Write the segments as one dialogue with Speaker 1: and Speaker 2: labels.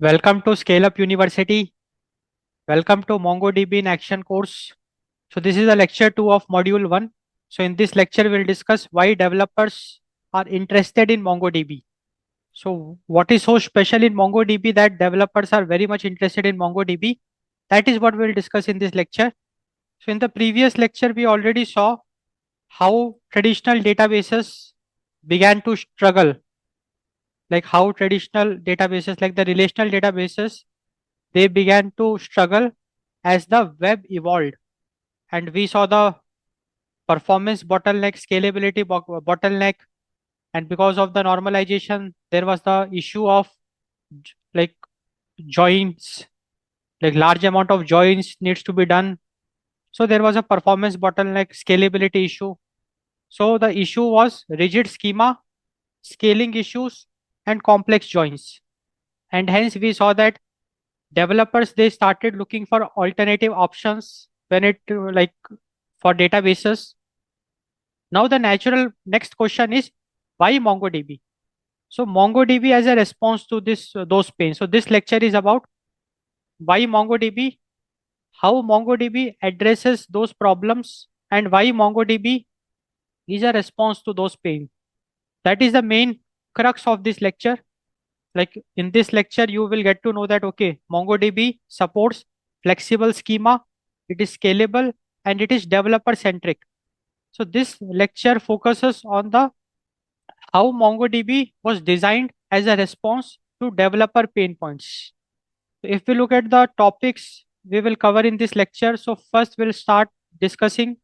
Speaker 1: Welcome to Scale Up University. Welcome to MongoDB in Action course. So this is the lecture 2 of module 1. So in this lecture, we'll discuss why developers are interested in MongoDB. So what is so special in MongoDB that developers are very much interested in MongoDB? That is what we'll discuss in this lecture. So in the previous lecture, we already saw how traditional databases began to struggle, like how traditional databases like the relational databases, they began to struggle as the web evolved, and we saw the performance bottleneck, scalability bottleneck, and because of the normalization there was the issue of like joins, like large amount of joins needs to be done. So there was a performance bottleneck, scalability issue. So the issue was rigid schema, scaling issues, and complex joins, and hence we saw that developers, they started looking for alternative options when it for databases. Now the natural next question is, why MongoDB? So MongoDB as a response to this those pains. So this lecture is about why MongoDB, how MongoDB addresses those problems, and why MongoDB is a response to those pains. That is the main crux of this lecture. Like in this lecture, you will get to know that okay, MongoDB supports flexible schema, it is scalable, and it is developer centric. So this lecture focuses on the how MongoDB was designed as a response to developer pain points. If we look at the topics we will cover in this lecture, so first we'll start discussing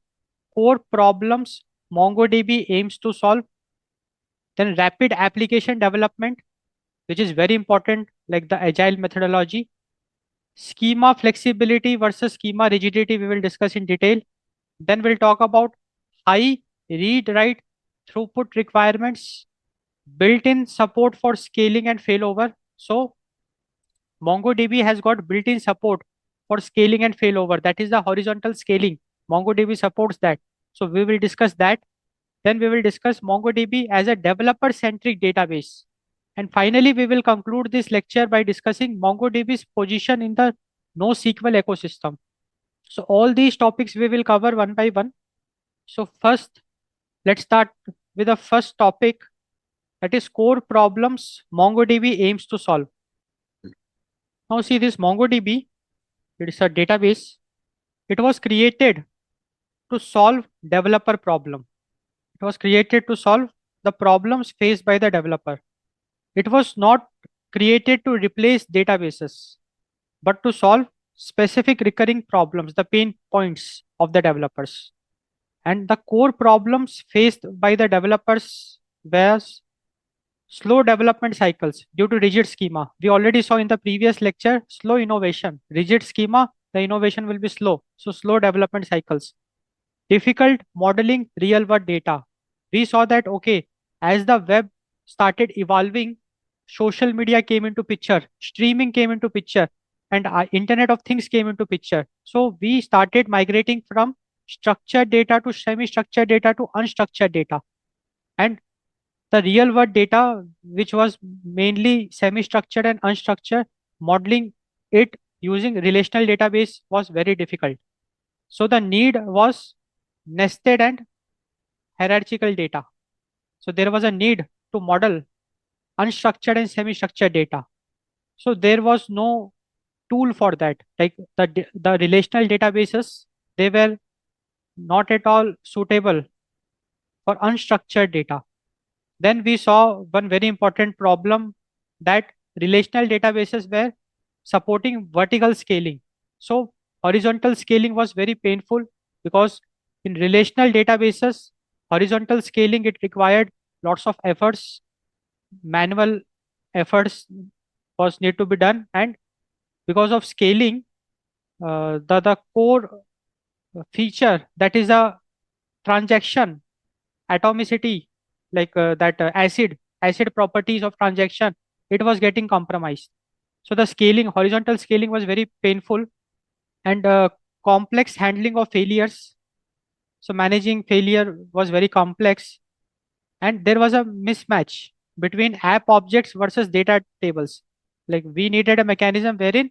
Speaker 1: core problems MongoDB aims to solve, then rapid application development, which is very important, like the agile methodology, schema flexibility versus schema rigidity, we will discuss in detail. Then we'll talk about high read write throughput requirements, built-in support for scaling and failover. So MongoDB has got built-in support for scaling and failover. That is the horizontal scaling. MongoDB supports that. So we will discuss that. Then we will discuss MongoDB as a developer-centric database. And finally, we will conclude this lecture by discussing MongoDB's position in the NoSQL ecosystem. So all these topics we will cover one by one. So first, let's start with the first topic, that is core problems MongoDB aims to solve. Now see this MongoDB, it is a database. It was created to solve developer problem. It was created to solve the problems faced by the developer. It was not created to replace databases, but to solve specific recurring problems, the pain points of the developers. And the core problems faced by the developers were slow development cycles due to rigid schema. We already saw in the previous lecture, slow innovation. Rigid schema, the innovation will be slow. So slow development cycles. Difficult modeling real world data. We saw that, okay, as the web started evolving, social media came into picture, streaming came into picture, and Internet of Things came into picture. So we started migrating from structured data to semi-structured data to unstructured data. And the real world data, which was mainly semi-structured and unstructured, modeling it using relational database was very difficult. So the need was nested and hierarchical data. So there was a need to model unstructured and semi-structured data. So there was no tool for that. Like the relational databases, they were not at all suitable for unstructured data. Then we saw one very important problem, that relational databases were supporting vertical scaling. So horizontal scaling was very painful because in relational databases, horizontal scaling, it required lots of efforts, manual efforts was need to be done. And because of scaling, the core feature, that is a transaction atomicity, like that acid properties of transaction, it was getting compromised. So the scaling, horizontal scaling was very painful, and complex handling of failures. So managing failure was very complex, and there was a mismatch between app objects versus data tables. Like we needed a mechanism wherein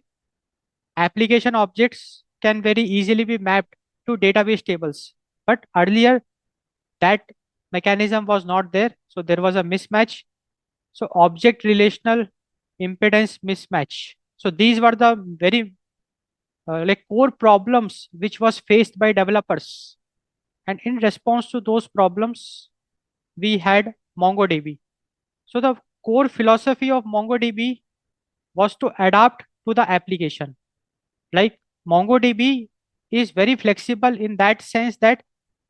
Speaker 1: application objects can very easily be mapped to database tables. But earlier that mechanism was not there. So there was a mismatch. So object relational impedance mismatch. So these were the very like core problems which was faced by developers. And in response to those problems, we had MongoDB. So the core philosophy of MongoDB was to adapt to the application. Like MongoDB is very flexible in that sense that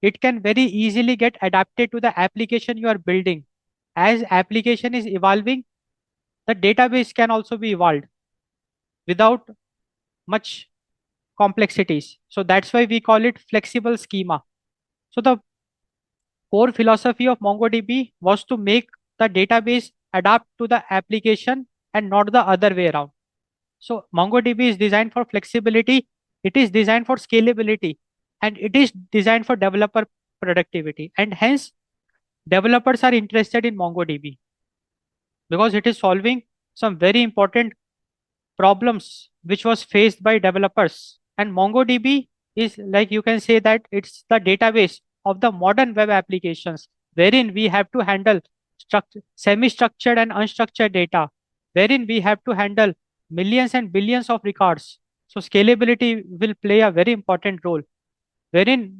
Speaker 1: it can very easily get adapted to the application you are building. As application is evolving, the database can also be evolved without much complexities. So that's why we call it flexible schema. So the core philosophy of MongoDB was to make the database adapt to the application and not the other way around. So MongoDB is designed for flexibility, it is designed for scalability, and it is designed for developer productivity. And hence, developers are interested in MongoDB because it is solving some very important problems which was faced by developers. And MongoDB is, like, you can say that it's the database of the modern web applications, wherein we have to handle semi-structured and unstructured data, wherein we have to handle millions and billions of records. So scalability will play a very important role, wherein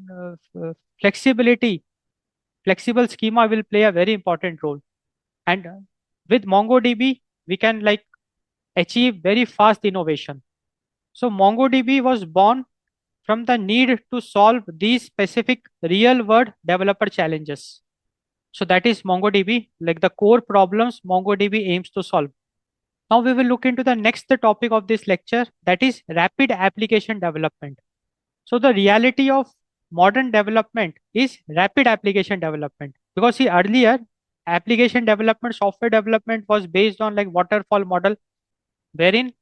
Speaker 1: flexible schema will play a very important role. And with MongoDB, we can like achieve very fast innovation. So MongoDB was born from the need to solve these specific real world developer challenges. So that is MongoDB, like the core problems MongoDB aims to solve. Now we will look into the next topic of this lecture, that is rapid application development. So the reality of modern development is rapid application development, because see, earlier application development, software development was based on like waterfall model, wherein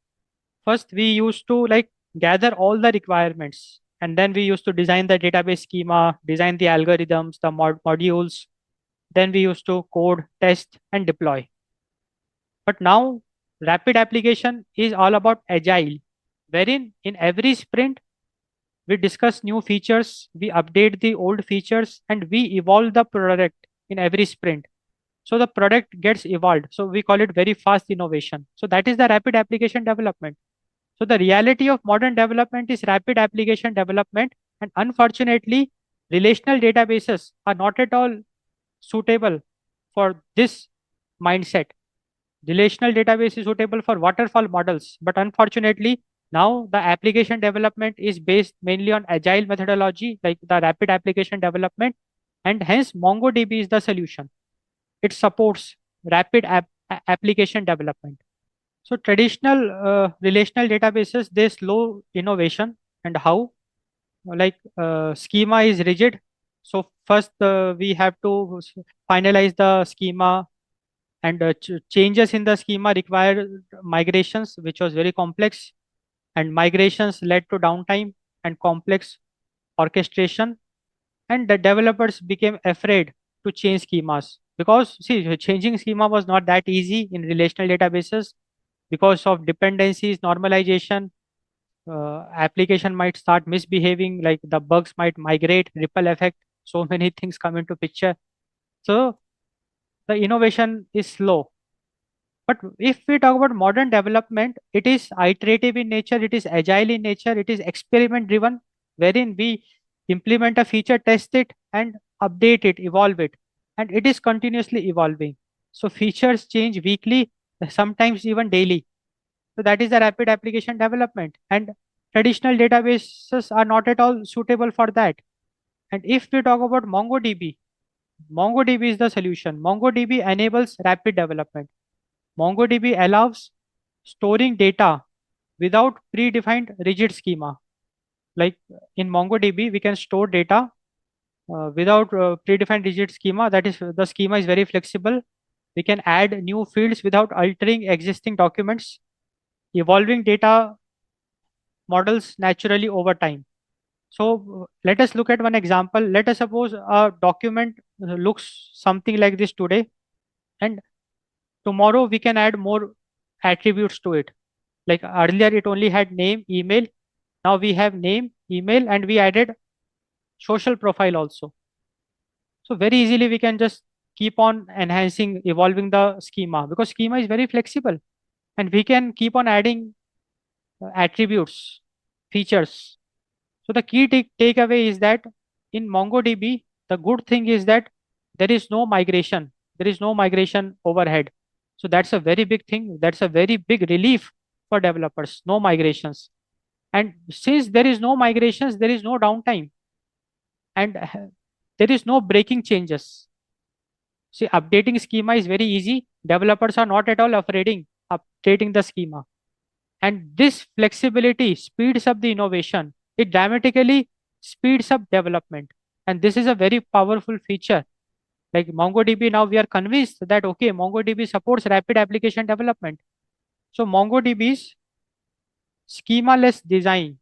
Speaker 1: first we used to like gather all the requirements, and then we used to design the database schema, design the algorithms, the modules, then we used to code, test, and deploy. But now rapid application is all about agile, wherein in every sprint we discuss new features, we update the old features, and we evolve the product in every sprint. So the product gets evolved. So we call it very fast innovation. So that is the rapid application development. So the reality of modern development is rapid application development, and unfortunately, relational databases are not at all suitable for this mindset. Relational database is suitable for waterfall models, but unfortunately, now the application development is based mainly on agile methodology, like the rapid application development, and hence MongoDB is the solution. It supports rapid application development. So traditional relational databases, they slow innovation. And how? Like schema is rigid. So first we have to finalize the schema, and changes in the schema require migrations, which was very complex, and migrations led to downtime and complex orchestration. And the developers became afraid to change schemas, because see, changing schema was not that easy in relational databases because of dependencies, normalization. Application might start misbehaving, like the bugs might migrate, ripple effect, so many things come into picture. So the innovation is slow. But if we talk about modern development, it is iterative in nature, it is agile in nature, it is experiment driven, wherein we implement a feature, test it, and update it, evolve it. And it is continuously evolving. So features change weekly, sometimes even daily. So that is the rapid application development. And traditional databases are not at all suitable for that. And if we talk about MongoDB, MongoDB is the solution. MongoDB enables rapid development. MongoDB allows storing data without predefined rigid schema. Like in MongoDB, we can store data without predefined rigid schema. That is, the schema is very flexible. We can add new fields without altering existing documents, evolving data models naturally over time. So let us look at one example. Let us suppose a document looks something like this today, and tomorrow we can add more attributes to it. Like earlier, it only had name, email. Now we have name, email, and we added social profile also. So very easily we can just keep on enhancing, evolving the schema, because schema is very flexible and we can keep on adding attributes, features. So the key takeaway is that in MongoDB, the good thing is that there is no migration. There is no migration overhead. So that's a very big thing. That's a very big relief for developers. No migrations. And since there is no migrations, there is no downtime and there is no breaking changes. See, updating schema is very easy. Developers are not at all afraid of updating the schema. And this flexibility speeds up the innovation. It dramatically speeds up development. And this is a very powerful feature. Like MongoDB, now we are convinced that, okay, MongoDB supports rapid application development. So MongoDB's schema-less design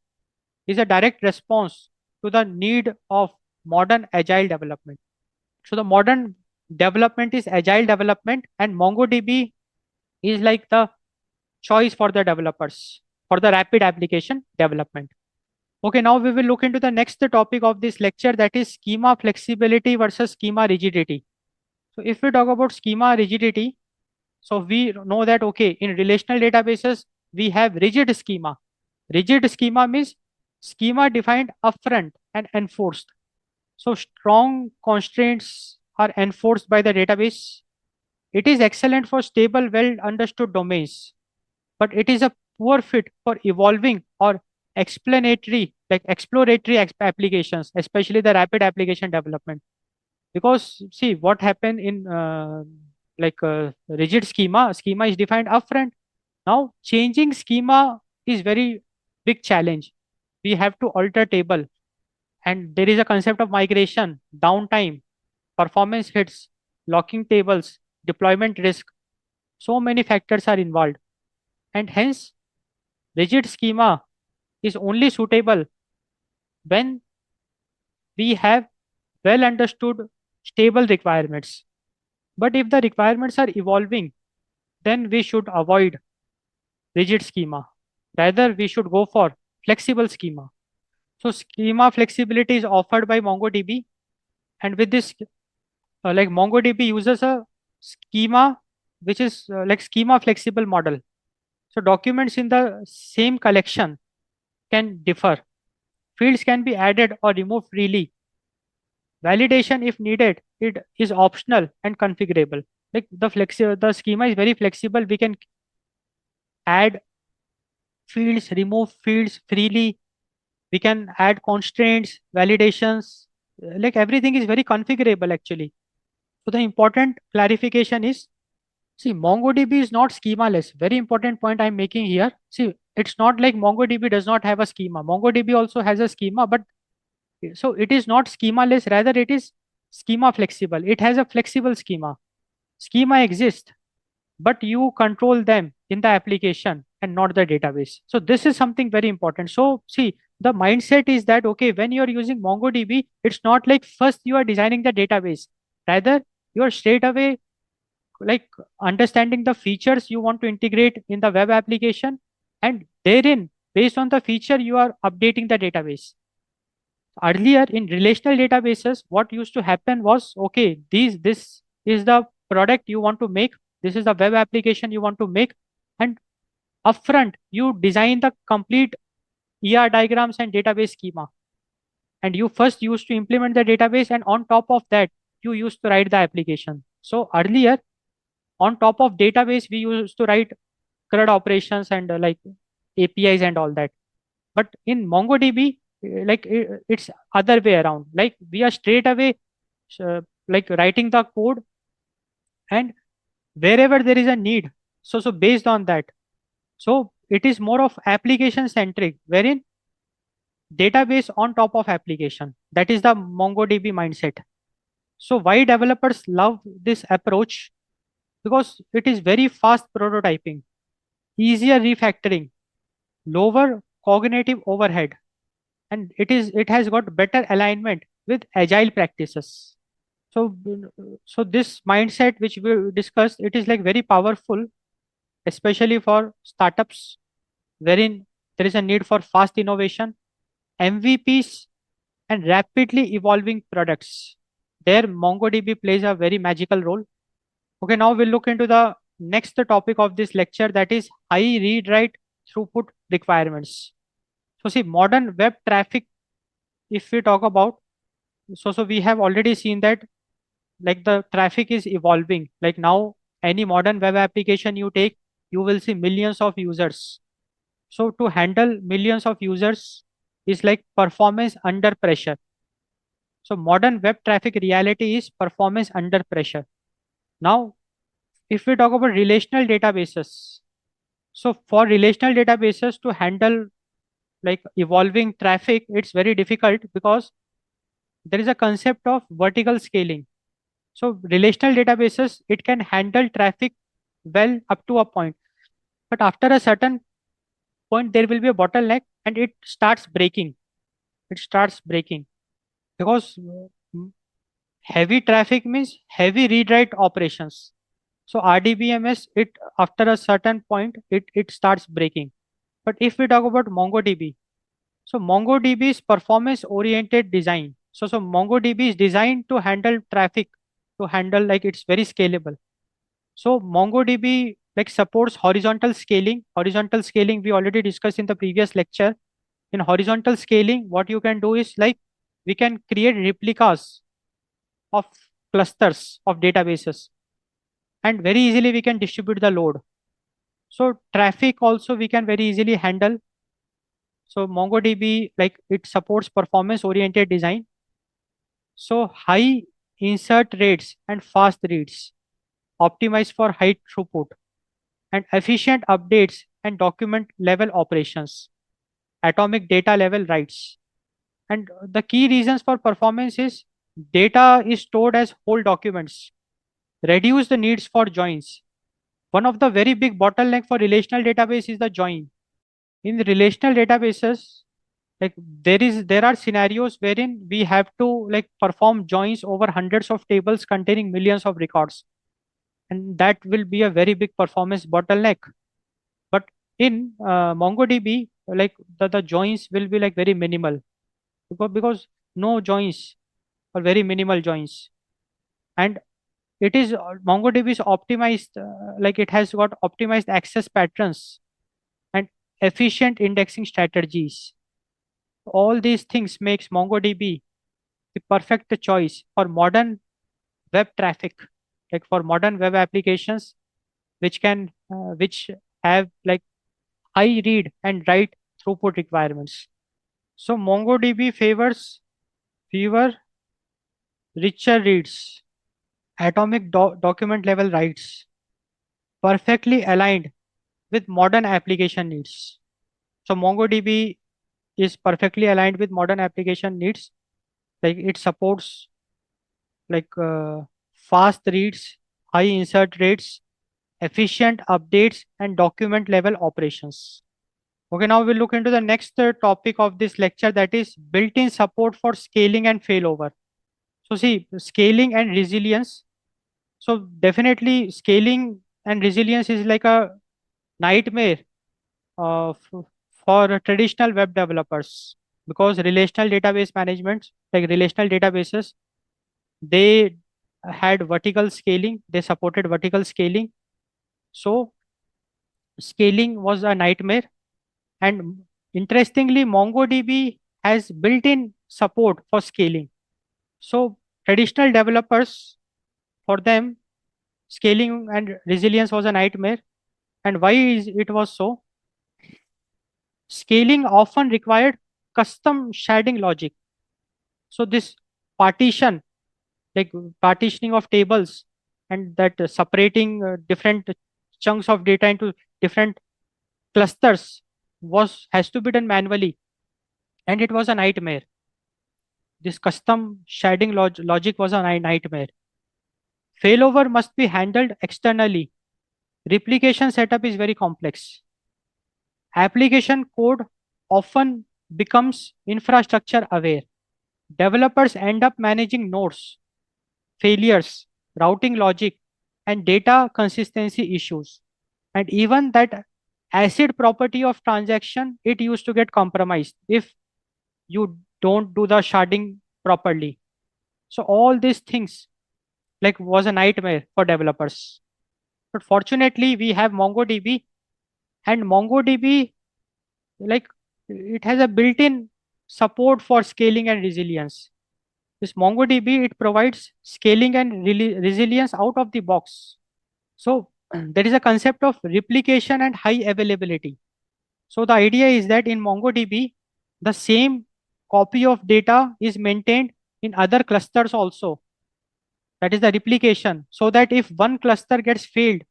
Speaker 1: is a direct response to the need of modern agile development. So the modern development is agile development, and MongoDB is like the choice for the developers for the rapid application development. Okay, now we will look into the next topic of this lecture, that is schema flexibility versus schema rigidity. So if we talk about schema rigidity, so we know that, okay, in relational databases, we have rigid schema. Rigid schema means schema defined upfront and enforced. So strong constraints are enforced by the database. It is excellent for stable, well understood domains, but it is a poor fit for evolving or explanatory, like exploratory applications, especially the rapid application development. Because see what happened in rigid schema is defined upfront. Now changing schema is very big challenge. We have to alter table, and there is a concept of migration, downtime, performance hits, locking tables, deployment risk. So many factors are involved, and hence rigid schema is only suitable when we have well understood stable requirements. But if the requirements are evolving, then we should avoid rigid schema. Rather, we should go for flexible schema. So schema flexibility is offered by MongoDB, and with this, like MongoDB uses a schema which is like schema flexible model. So documents in the same collection can differ. Fields can be added or removed freely. Validation, if needed, it is optional and configurable. Like the schema is very flexible. We can add fields, remove fields freely. We can add constraints, validations. Like everything is very configurable actually. So the important clarification is, see, MongoDB is not schema-less. Very important point I'm making here. See, it's not like MongoDB does not have a schema. MongoDB also has a schema, but so it is not schema-less. Rather, it is schema flexible. It has a flexible schema. Schema exists, but you control them in the application and not the database. So this is something very important. So see, the mindset is that, okay, when you're using MongoDB, it's not like first you are designing the database. Rather, you are straight away like understanding the features you want to integrate in the web application, and therein, based on the feature, you are updating the database. Earlier in relational databases, what used to happen was, okay, this is the product you want to make, this is the web application you want to make, and upfront you design the complete ER diagrams and database schema, and you first used to implement the database, and on top of that you used to write the application. So earlier, on top of database, we used to write CRUD operations and like APIs and all that. But in MongoDB, it's other way around. Like we are straight away like writing the code, and wherever there is a need. So based on that, so it is more of application centric, wherein database on top of application. That is the MongoDB mindset. So why developers love this approach? Because it is very fast prototyping, easier refactoring, lower cognitive overhead, and it has got better alignment with agile practices. So so this mindset which we discussed, it is like very powerful, especially for startups, wherein there is a need for fast innovation, MVPs, and rapidly evolving products. There, MongoDB plays a very magical role. Okay, now we'll look into the next topic of this lecture, that is high read write throughput requirements. So, see, modern web traffic, if we talk about, so we have already seen that like the traffic is evolving. Like now, any modern web application you take, you will see millions of users. So to handle millions of users is like performance under pressure. So modern web traffic reality is performance under pressure. Now, if we talk about relational databases, so for relational databases to handle like evolving traffic, it's very difficult because there is a concept of vertical scaling. So relational databases, it can handle traffic well up to a point, but after a certain point, there will be a bottleneck and it starts breaking. It starts breaking because heavy traffic means heavy read write operations. So RDBMS, it after a certain point, it starts breaking. But if we talk about MongoDB, so MongoDB is performance oriented design. So MongoDB is designed to handle traffic, to handle like it's very scalable. So MongoDB like supports horizontal scaling. Horizontal scaling we already discussed in the previous lecture. In horizontal scaling, what you can do is like we can create replicas of clusters of databases, and very easily we can distribute the load. So traffic also we can very easily handle. So MongoDB like it supports performance oriented design. So high insert rates and fast reads, optimized for high throughput, and efficient updates and document level operations, atomic data level writes. And the key reasons for performance is data is stored as whole documents, reduce the needs for joins. One of the very big bottleneck for relational database is the join. In relational databases, like there are scenarios wherein we have to like perform joins over hundreds of tables containing millions of records, and that will be a very big performance bottleneck. But in MongoDB, like the joins will be like very minimal, because no joins or very minimal joins, and it is MongoDB is optimized, like it has got optimized access patterns and efficient indexing strategies. All these things makes MongoDB the perfect choice for modern web traffic, like for modern web applications which have like high read and write throughput requirements. So MongoDB favors fewer, richer reads, atomic document level writes, perfectly aligned with modern application needs. So MongoDB is perfectly aligned with modern application needs. Like it supports like fast reads, high insert rates, efficient updates, and document level operations. Okay, now we'll look into the next topic of this lecture, that is built-in support for scaling and failover. So see, scaling and resilience. So definitely scaling and resilience is like a nightmare for traditional web developers, because relational database management, like relational databases, they had vertical scaling, they supported vertical scaling. So scaling was a nightmare. And interestingly, MongoDB has built-in support for scaling. So traditional developers, for them, scaling and resilience was a nightmare. And why is it was so? Scaling often required custom sharding logic. So this partition, like partitioning of tables, and that separating different chunks of data into different clusters was has to be done manually, and it was a nightmare. This custom sharding logic was a nightmare. Failover must be handled externally. Replication setup is very complex. Application code often becomes infrastructure aware. Developers end up managing nodes, failures, routing logic, and data consistency issues. And even that acid property of transaction, it used to get compromised if you don't do the sharding properly. So all these things like was a nightmare for developers. But fortunately, we have MongoDB, and MongoDB, like, it has a built-in support for scaling and resilience. This MongoDB, it provides scaling and resilience out of the box. So there is a concept of replication and high availability. So the idea is that in MongoDB, the same copy of data is maintained in other clusters also. That is the replication. So that if one cluster gets failed,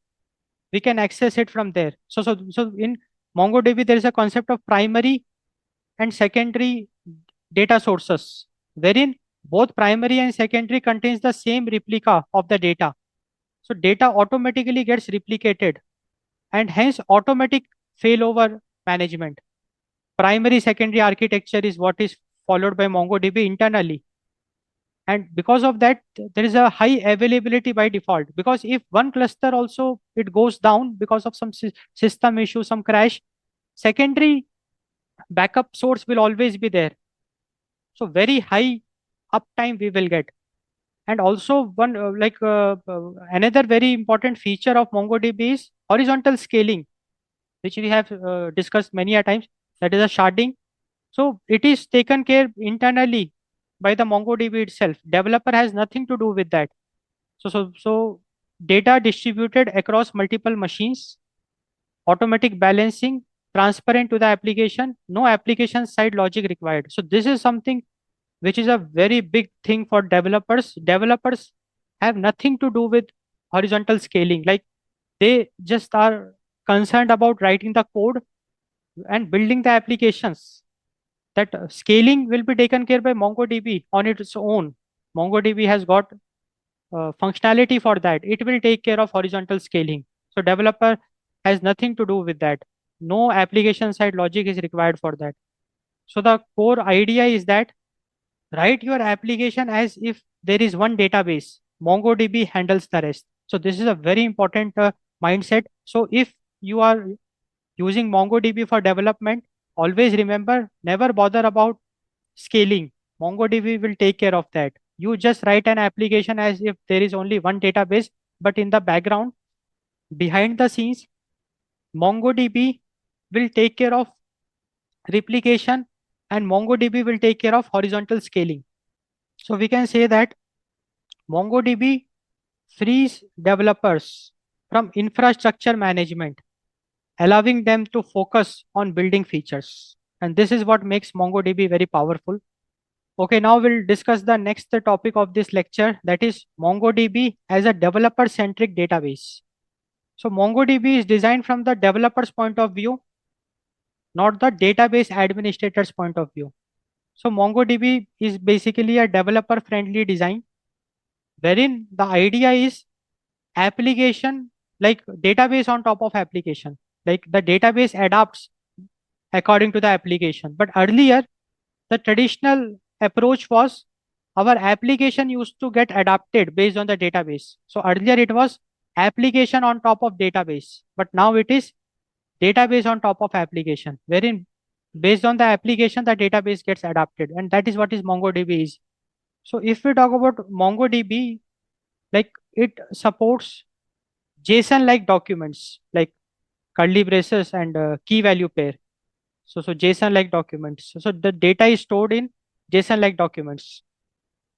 Speaker 1: we can access it from there. So in MongoDB, there is a concept of primary and secondary data sources, wherein both primary and secondary contains the same replica of the data. So data automatically gets replicated, and hence automatic failover management. Primary secondary architecture is what is followed by MongoDB internally. And because of that, there is a high availability by default, because if one cluster also it goes down because of some system issue, some crash, secondary backup source will always be there. So very high uptime we will get. And also one another very important feature of MongoDB is horizontal scaling, which we have discussed many a times. That is a sharding. So it is taken care internally by the MongoDB itself. Developer has nothing to do with that. So data distributed across multiple machines, automatic balancing, transparent to the application, no application side logic required. So this is something which is a very big thing for developers. Developers have nothing to do with horizontal scaling. Like, they just are concerned about writing the code and building the applications. That scaling will be taken care by MongoDB on its own. MongoDB has got functionality for that. It will take care of horizontal scaling. So developer has nothing to do with that. No application side logic is required for that. So the core idea is that write your application as if there is one database. MongoDB handles the rest. So this is a very important mindset. So if you are using MongoDB for development, always remember, never bother about scaling. MongoDB will take care of that. You just write an application as if there is only one database, but in the background, behind the scenes, MongoDB will take care of replication, and MongoDB will take care of horizontal scaling. So we can say that MongoDB frees developers from infrastructure management, allowing them to focus on building features. And this is what makes MongoDB very powerful. Okay, now we'll discuss the next topic of this lecture, that is MongoDB as a developer-centric database. So MongoDB is designed from the developer's point of view, not the database administrator's point of view. So MongoDB is basically a developer-friendly design, wherein the idea is application, like database on top of application. Like the database adapts according to the application. But earlier, the traditional approach was our application used to get adapted based on the database. So earlier it was application on top of database, but now it is database on top of application, wherein based on the application, the database gets adapted. And that is what is MongoDB is. So if we talk about MongoDB, like it supports JSON-like documents, like curly braces and key value pair. So JSON-like documents. So the data is stored in JSON-like documents.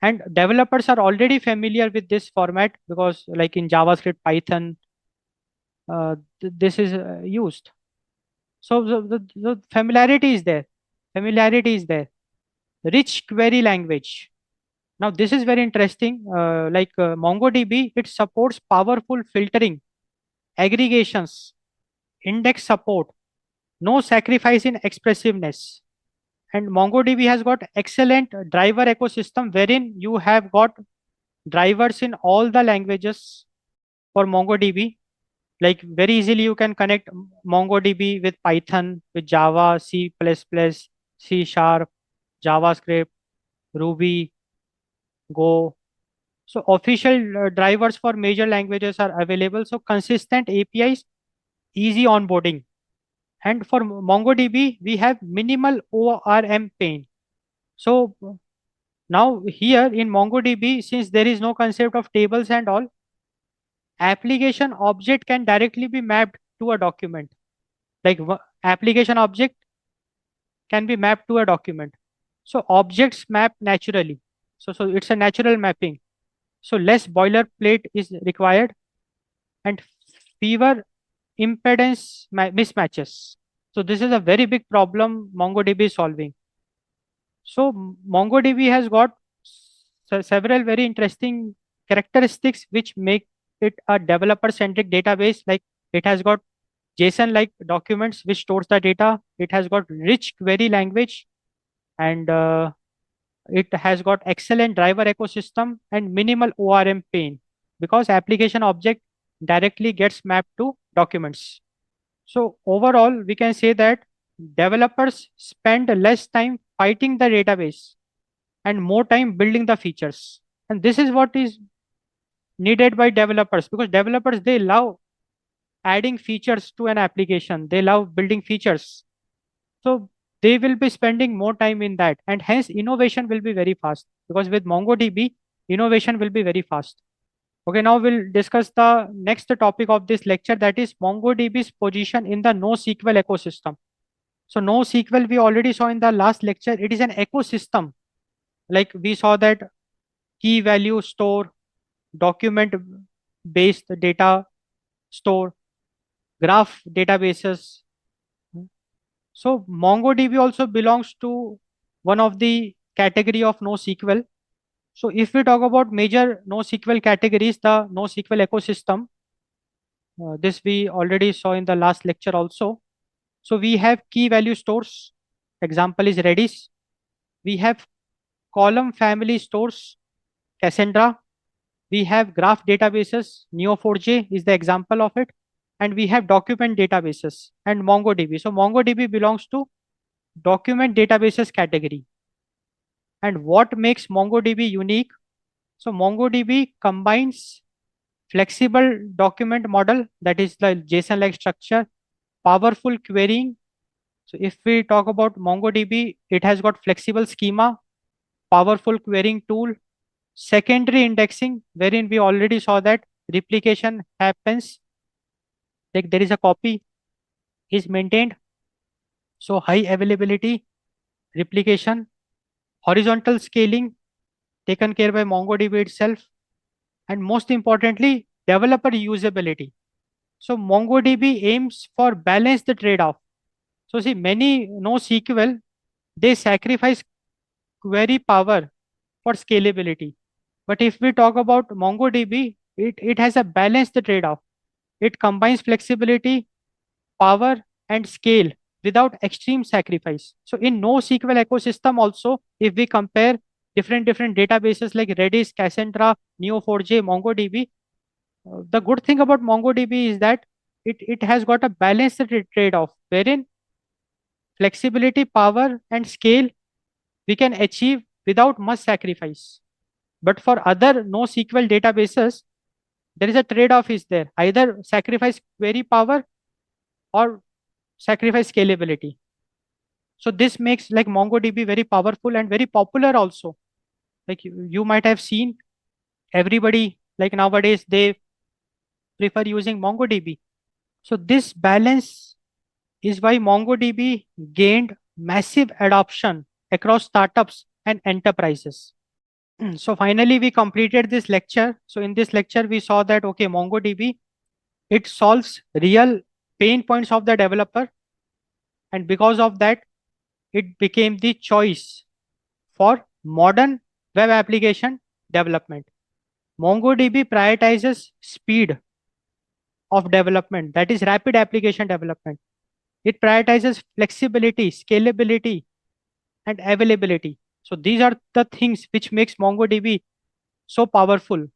Speaker 1: And developers are already familiar with this format because like in JavaScript, Python, this is used. So the familiarity is there. Familiarity is there. Rich query language. Now this is very interesting. MongoDB, it supports powerful filtering, aggregations, index support, no sacrifice in expressiveness. And MongoDB has got excellent driver ecosystem, wherein you have got drivers in all the languages for MongoDB. Like very easily you can connect MongoDB with Python, with Java, C++, C Sharp, JavaScript, Ruby, Go. So official drivers for major languages are available. So consistent APIs easy onboarding. And for MongoDB, we have minimal ORM pain. So now here in MongoDB, since there is no concept of tables and all, application object can directly be mapped to a document. Like application object can be mapped to a document. So objects map naturally. So it's a natural mapping. So less boilerplate is required and fewer impedance mismatches. So this is a very big problem MongoDB is solving. So MongoDB has got several very interesting characteristics which make it a developer-centric database. Like it has got JSON-like documents which stores the data. It has got rich query language, and it has got excellent driver ecosystem and minimal ORM pain because application object directly gets mapped to documents. So overall, we can say that developers spend less time fighting the database and more time building the features. And this is what is needed by developers, because developers, they love adding features to an application. They love building features. So they will be spending more time in that, and hence innovation will be very fast, because with MongoDB, innovation will be very fast. Okay, now we'll discuss the next topic of this lecture, that is MongoDB's position in the NoSQL ecosystem. So NoSQL we already saw in the last lecture. It is an ecosystem. Like we saw that key value store, document based data store, graph databases. So MongoDB also belongs to one of the category of NoSQL. So if we talk about major NoSQL categories, the NoSQL ecosystem, this we already saw in the last lecture also. So we have key value stores. Example is Redis. We have column family stores, Cassandra. We have graph databases, Neo4j is the example of it. And we have document databases and MongoDB. So MongoDB belongs to document databases category. And what makes MongoDB unique? So MongoDB combines flexible document model, that is the JSON-like structure, powerful querying. So if we talk about MongoDB, it has got flexible schema, powerful querying tool, secondary indexing, wherein we already saw that replication happens, like there is a copy is maintained. So high availability, replication, horizontal scaling taken care by MongoDB itself, and most importantly, developer usability. So MongoDB aims for balance the trade-off. So see, many NoSQL, they sacrifice query power for scalability. But if we talk about MongoDB, it has a balanced trade-off. It combines flexibility, power, and scale without extreme sacrifice. So in NoSQL ecosystem also, if we compare different databases like Redis, Cassandra, Neo4j, MongoDB, the good thing about MongoDB is that it has got a balanced trade-off, wherein flexibility, power, and scale we can achieve without much sacrifice. But for other NoSQL databases, there is a trade-off is there. Either sacrifice query power or sacrifice scalability. So this makes like MongoDB very powerful and very popular also. Like you might have seen everybody like nowadays they prefer using MongoDB. So this balance is why MongoDB gained massive adoption across startups and enterprises. So finally, we completed this lecture. So in this lecture, we saw that, okay, MongoDB, it solves real pain points of the developer. And because of that, it became the choice for modern web application development. MongoDB prioritizes speed of development, that is rapid application development. It prioritizes flexibility, scalability, and availability. So these are the things which makes MongoDB so powerful.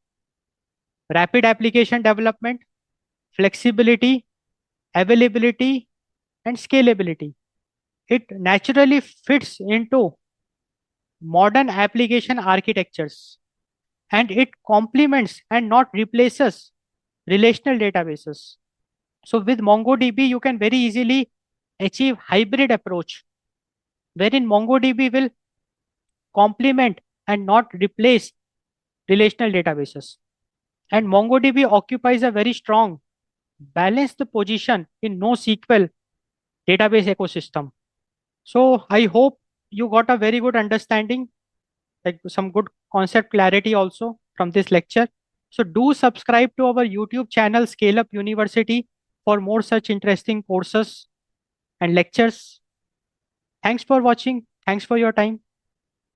Speaker 1: Rapid application development, flexibility, availability, and scalability. It naturally fits into modern application architectures, and it complements and not replaces relational databases. So with MongoDB, you can very easily achieve hybrid approach, wherein MongoDB will complement and not replace relational databases. And MongoDB occupies a very strong, balanced position in NoSQL database ecosystem. So I hope you got a very good understanding, like some good concept clarity also from this lecture. So do subscribe to our YouTube channel, Scale Up University, for more such interesting courses and lectures. Thanks for watching. Thanks for your time.